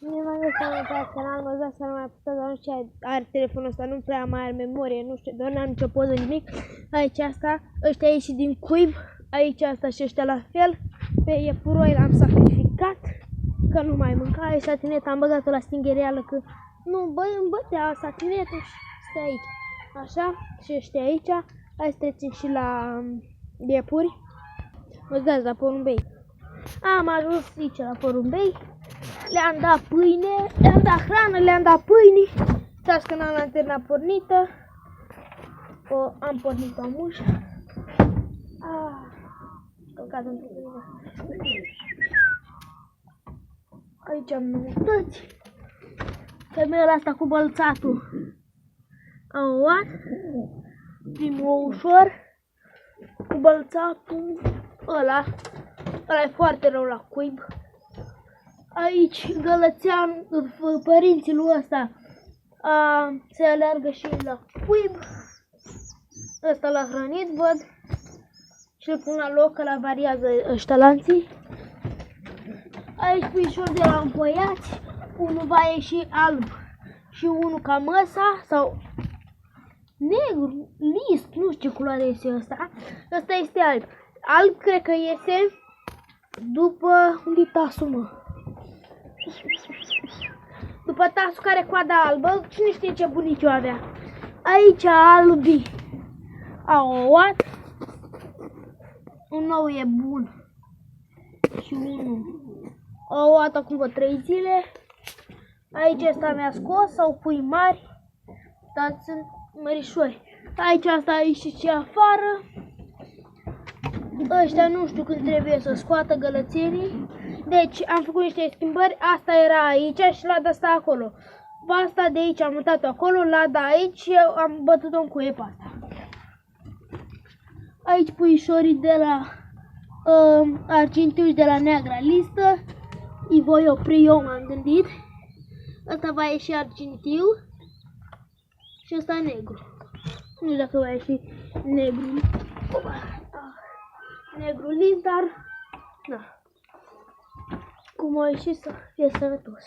Bine m-am găsit pe canal, mă dați să nu mai putea, dar nu știu ce are telefonul ăsta, nu prea mai are memorie, nu știu, doar n-am nicio poză, nimic. Aici asta, ăștia ieși din cuib, aici asta și ăștia la fel. Pe iepuroi l-am sacrificat, că nu mai mânca, aici satineta am băgat-o la stinghereală, că nu, băi, îmi bătea satinetul și stai aici. Așa, și ăștia aici, hai să trecem și la iepuri. Mă dați la porumbei. Am ajuns aici la porumbei. Le-am dat pâine, le-am dat hrană, le-am dat pâine. Stați că n-am lanterna pornită. Am pornit-o în ușă. Călcat într-o pâine. Aici am noutăți. Femeia asta cu bălțatul am luat. Primul ușor. Cu bălțatul ăla. Ăla e foarte rău la cuib. Aici Gălățean, părinții lui ăsta, se aleargă și la cuib. Ăsta l-a hrănit, văd. Și îl pun la loc, că la variază ăștia lanții. Aici puișori de la împoiați. Unul va ieși alb și unul ca măsa sau negru, list, nu știu ce culoare este ăsta. Ăsta este alb. Alb cred că iese după unde-i tasul, mă? După tasul care coada albă, cine știe ce bunici o avea. Aici albii au ouat. Un nou e bun. Și unul au ouat acum vreo 3 zile. Aici ăsta mi-a scos, sau pui mari. Dar sunt mărișori. Aici asta a ieșit și afară. Ăștia nu știu când trebuie să scoată gălățenii. Deci am făcut niște schimbări. Asta era aici și lada asta acolo. Asta de aici am mutat-o acolo, lada aici și eu am bătut-o în cuie pe asta. Aici puișorii de la argintiu și de la neagra listă. Îi voi opri eu, m-am gândit. Asta va ieși argintiu și ăsta negru. Nu știu dacă va ieși negru. Negru list, dar da. Cum a ieșit să fie sănătos.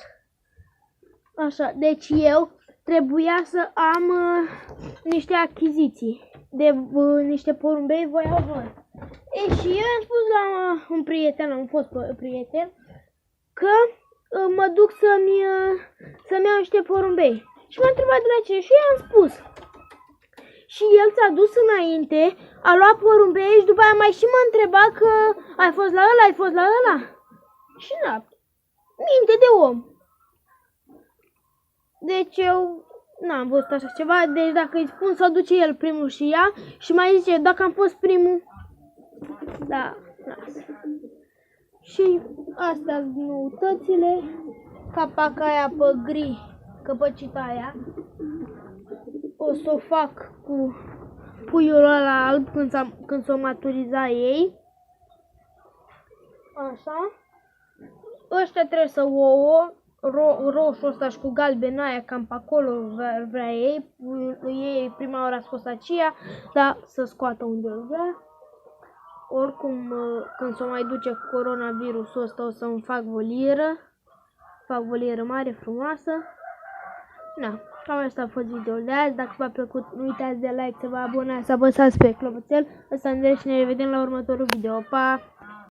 Așa, deci eu trebuia să am niște achiziții de niște porumbei voiajori. Și eu am spus la un prieten, un fost prieten, că mă duc să-mi iau niște porumbei. Și m-a întrebat de la ce și eu am spus. Și el s-a dus înainte, a luat porumbei și după aia mai și mă întreba că ai fost la ăla, ai fost la ăla. Și na, minte de om. Deci eu n-am văzut așa ceva, deci dacă îi spun să duce el primul și ea și mai zice dacă am fost primul, da, lasă. Și astea sunt noutățile, capaca aia pe gri, căpăcita aia. O să o fac cu puiul ăla alb când s-o maturiza ei. Așa. Ăștia trebuie să ouă, roșu ăsta și cu galben aia, cam pe acolo vrea ei. Ei prima oară a scos aceea, dar să scoată unde îl vrea. Oricum, când s-o mai duce coronavirusul ăsta, o să-mi fac volieră. Fac volieră mare, frumoasă. Na, cam asta a fost videoul de azi. Dacă v-a plăcut, nu uitați de like, să vă abonați, să apăsați pe clopoțel. Ăsta Andrei și ne revedem la următorul video. Pa!